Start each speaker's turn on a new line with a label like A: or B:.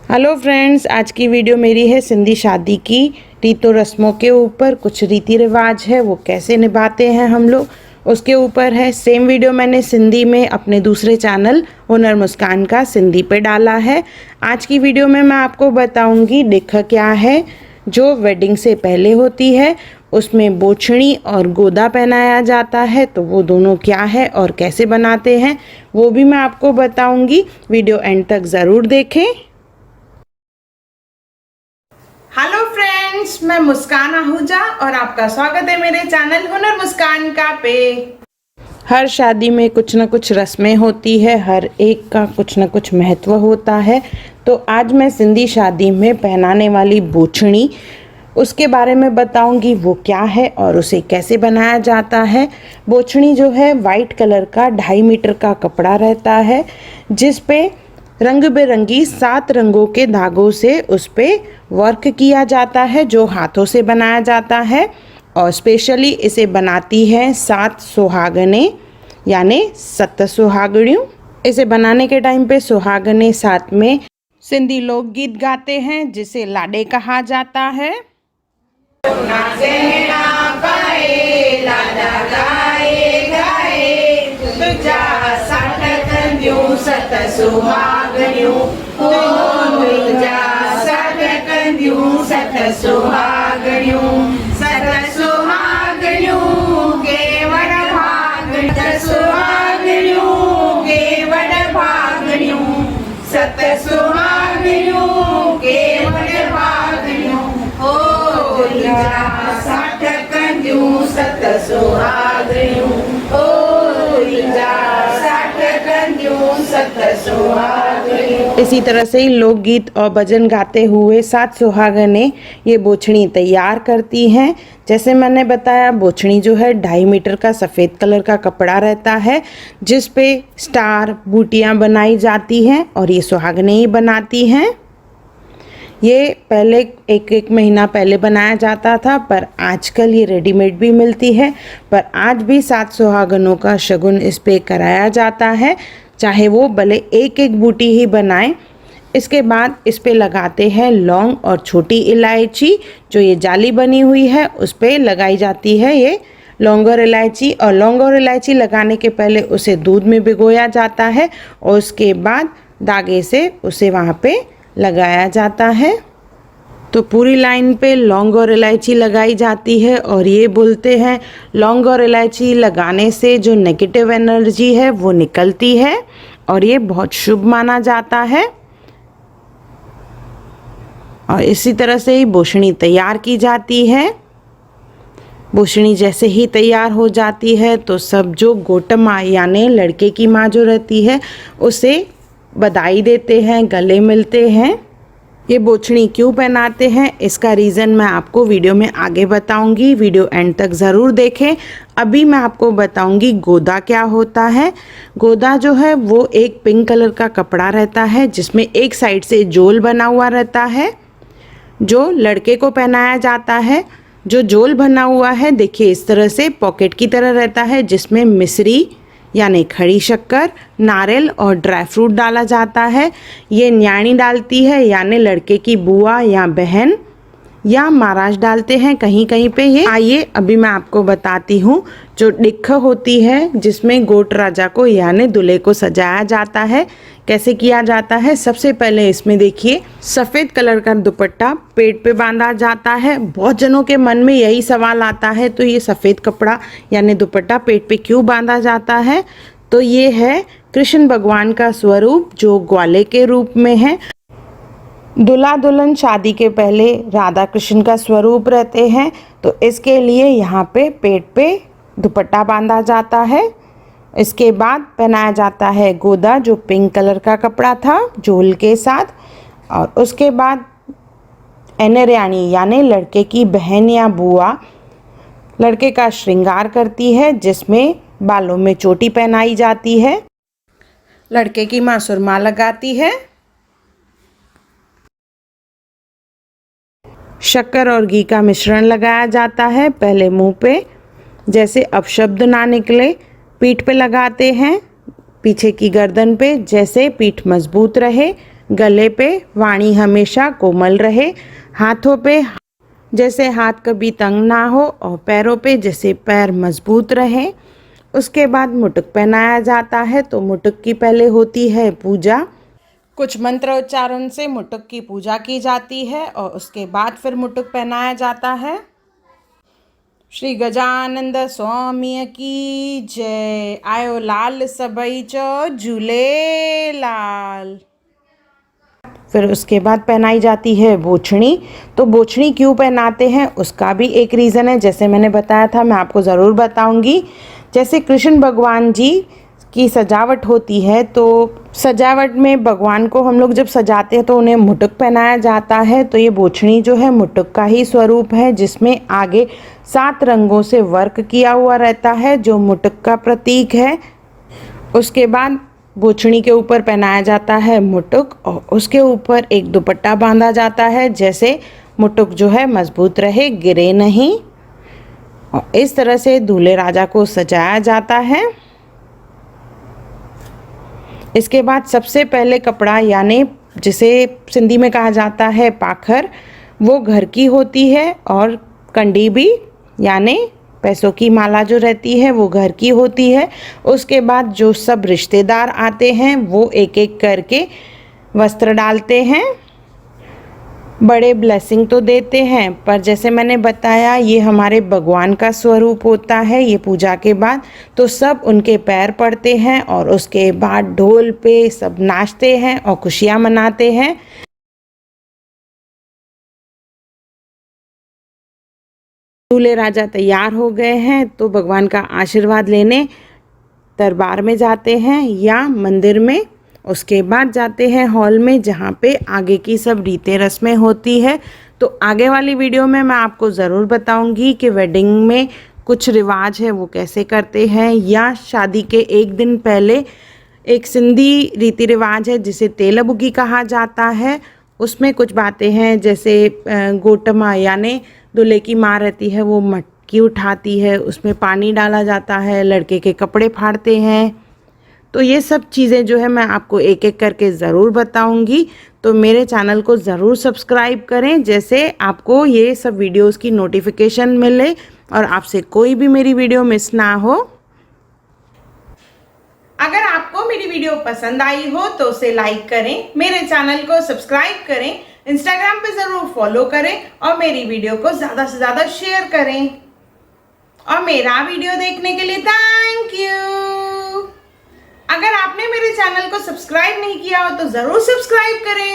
A: Hello friends, आज की video मेरी है सिंधी शादी की रीतों रस्मों के ऊपर। कुछ रीति रिवाज है वो कैसे निभाते हैं हम लोग, उसके ऊपर है। सेम वीडियो मैंने सिंधी में अपने दूसरे चैनल हुनर मुस्कान का सिंधी पे डाला है। आज की वीडियो में मैं आपको बताऊंगी डिख क्या है जो वेडिंग से पहले होती है। उसमें बोछड़ी और गोदा पहनाया जाता है, तो वो दोनों क्या है और कैसे बनाते हैं वो भी मैं आपको बताऊंगी। वीडियो एंड तक ज़रूर देखें। हेलो फ्रेंड्स, मैं मुस्कान आहूजा और आपका स्वागत है मेरे चैनल हुनर मुस्कान का पे। हर शादी में कुछ न कुछ रस्में होती है, हर एक का कुछ न कुछ महत्व होता है। तो आज मैं सिंधी शादी में पहनाने वाली बोछड़ी उसके बारे में बताऊंगी, वो क्या है और उसे कैसे बनाया जाता है। बोछड़ी जो है वाइट कलर का 2.5 मीटर का कपड़ा रहता है, जिस पे रंग बिरंगी 7 रंगों के धागों से उस पे वर्क किया जाता है, जो हाथों से बनाया जाता है। और स्पेशली इसे बनाती हैं 7 सुहागने यानी 7 सुहागणियों। इसे बनाने के टाइम पे सुहागने साथ में सिंधी लोकगीत गाते हैं, जिसे लाडे कहा जाता है। सत सुहागणियों तुंहिंजा सत कंदियूं, सत सुहागणियूं, सत सुहागणियूं केवड़ भागणियूं, सत सुहागणियूं केवड़ भागणियूं, सत सुहागणियूं केवड़ भागणियूं। ओ तुंहिंजा सत कंदियूं, सत सुहागणियूं, ओ तुंहिंजा इसी तरह से ही लोकगीत और भजन गाते हुए 7 सुहागने ये बोछड़ी तैयार करती हैं। जैसे मैंने बताया, बोछड़ी जो है 2.5 मीटर का सफ़ेद कलर का कपड़ा रहता है, जिस पे स्टार बूटियाँ बनाई जाती हैं और ये सुहागने ही बनाती हैं। ये पहले एक महीना पहले बनाया जाता था, पर आजकल ये रेडीमेड भी मिलती है। पर आज भी 7 सुहागनों का शगुन इस पे कराया जाता है, चाहे वो भले एक बूटी ही बनाएं। इसके बाद इस पे लगाते हैं लौंग और छोटी इलायची, जो ये जाली बनी हुई है उस पे लगाई जाती है ये लौंग और इलायची। और लौंग और इलायची लगाने के पहले उसे दूध में भिगोया जाता है और उसके बाद धागे से उसे वहाँ पे लगाया जाता है। तो पूरी लाइन पे लौंग और इलायची लगाई जाती है और ये बोलते हैं लौंग और इलायची लगाने से जो नेगेटिव एनर्जी है वो निकलती है और ये बहुत शुभ माना जाता है। और इसी तरह से ही बोछड़ी तैयार की जाती है। बोछड़ी जैसे ही तैयार हो जाती है तो सब जो गोट माँ यानी लड़के की माँ जो रहती है उसे बधाई देते हैं, गले मिलते हैं। ये बोछड़ी क्यों पहनाते हैं इसका रीज़न मैं आपको वीडियो में आगे बताऊंगी, वीडियो एंड तक ज़रूर देखें। अभी मैं आपको बताऊंगी गोदा क्या होता है। गोदा जो है वो एक पिंक कलर का कपड़ा रहता है, जिसमें एक साइड से जोल बना हुआ रहता है, जो लड़के को पहनाया जाता है। जो जोल बना हुआ है देखिए इस तरह से पॉकेट की तरह रहता है, जिसमें मिश्री यानी खड़ी शक्कर, नारियल और ड्राई फ्रूट डाला जाता है। ये न्याणी डालती है यानी लड़के की बुआ या बहन या महाराज डालते हैं कहीं कहीं पे ये। आइए अभी मैं आपको बताती हूँ जो डिख होती है, जिसमें गोट राजा को यानी दूल्हे को सजाया जाता है, कैसे किया जाता है। सबसे पहले इसमें देखिए सफ़ेद कलर का दुपट्टा पेट पे बांधा जाता है। बहुत जनों के मन में यही सवाल आता है, तो ये सफ़ेद कपड़ा यानी दुपट्टा पेट पे क्यों बांधा जाता है? तो ये है कृष्ण भगवान का स्वरूप जो ग्वाले के रूप में है। दूल्हा दुल्हन शादी के पहले राधा कृष्ण का स्वरूप रहते हैं, तो इसके लिए यहाँ पे पेट पे दुपट्टा बांधा जाता है। इसके बाद पहनाया जाता है गोदा, जो पिंक कलर का कपड़ा था जोल के साथ। और उसके बाद एनरियानी यानी लड़के की बहन या बुआ लड़के का श्रृंगार करती है, जिसमें बालों में चोटी पहनाई जाती है। लड़के की माँ सुरमा लगाती है। शक्कर और घी का मिश्रण लगाया जाता है पहले मुंह पे, जैसे अपशब्द ना निकले। पीठ पे लगाते हैं, पीछे की गर्दन पे, जैसे पीठ मजबूत रहे। गले पे वाणी हमेशा कोमल रहे, हाथों पे जैसे हाथ कभी तंग ना हो और पैरों पे जैसे पैर मजबूत रहे। उसके बाद मुटुक पहनाया जाता है। तो मुटुक की पहले होती है पूजा, कुछ मंत्र उच्चारण से मुटुक की पूजा की जाती है और उसके बाद फिर मुटुक पहनाया जाता है। श्री गजानंद स्वामी की जय। आयो लाल सबई चो झूलेलाल। फिर उसके बाद पहनाई जाती है बोछड़ी। तो बोछड़ी क्यों पहनाते हैं उसका भी एक रीज़न है, जैसे मैंने बताया था मैं आपको ज़रूर बताऊंगी। जैसे कृष्ण भगवान जी की सजावट होती है, तो सजावट में भगवान को हम लोग जब सजाते हैं तो उन्हें मुटुक पहनाया जाता है। तो ये बोछड़ी जो है मुटुक का ही स्वरूप है, जिसमें आगे 7 रंगों से वर्क किया हुआ रहता है जो मुटुक का प्रतीक है। उसके बाद बोछड़ी के ऊपर पहनाया जाता है मुटुक और उसके ऊपर एक दुपट्टा बांधा जाता है, जैसे मुटुक जो है मजबूत रहे, गिरे नहीं। और इस तरह से दूल्हे राजा को सजाया जाता है। इसके बाद सबसे पहले कपड़ा यानी जिसे सिंधी में कहा जाता है पाखर, वो घर की होती है और कंडी भी यानी पैसों की माला जो रहती है वो घर की होती है। उसके बाद जो सब रिश्तेदार आते हैं वो एक एक करके वस्त्र डालते हैं, बड़े ब्लेसिंग तो देते हैं, पर जैसे मैंने बताया ये हमारे भगवान का स्वरूप होता है। ये पूजा के बाद तो सब उनके पैर पड़ते हैं और उसके बाद ढोल पे सब नाचते हैं और खुशियाँ मनाते हैं। दूल्हे राजा तैयार हो गए हैं तो भगवान का आशीर्वाद लेने दरबार में जाते हैं या मंदिर में। उसके बाद जाते हैं हॉल में जहाँ पे आगे की सब रीतें रस्में होती है। तो आगे वाली वीडियो में मैं आपको ज़रूर बताऊंगी कि वेडिंग में कुछ रिवाज है वो कैसे करते हैं, या शादी के एक दिन पहले एक सिंधी रीति रिवाज है जिसे तेलबुगी कहा जाता है। उसमें कुछ बातें हैं, जैसे गोटमा यानी दूल्हे की माँ रहती है वो मटकी उठाती है, उसमें पानी डाला जाता है, लड़के के कपड़े फाड़ते हैं। तो ये सब चीज़ें जो है मैं आपको एक एक करके ज़रूर बताऊंगी। तो मेरे चैनल को ज़रूर सब्सक्राइब करें, जैसे आपको ये सब वीडियोस की नोटिफिकेशन मिले और आपसे कोई भी मेरी वीडियो मिस ना हो। अगर आपको मेरी वीडियो पसंद आई हो तो उसे लाइक करें, मेरे चैनल को सब्सक्राइब करें, इंस्टाग्राम पे ज़रूर फॉलो करें और मेरी वीडियो को ज़्यादा से ज़्यादा शेयर करें। और मेरा वीडियो देखने के लिए थैंक यू। अगर आपने मेरे चैनल को सब्सक्राइब नहीं किया हो तो ज़रूर सब्सक्राइब करें।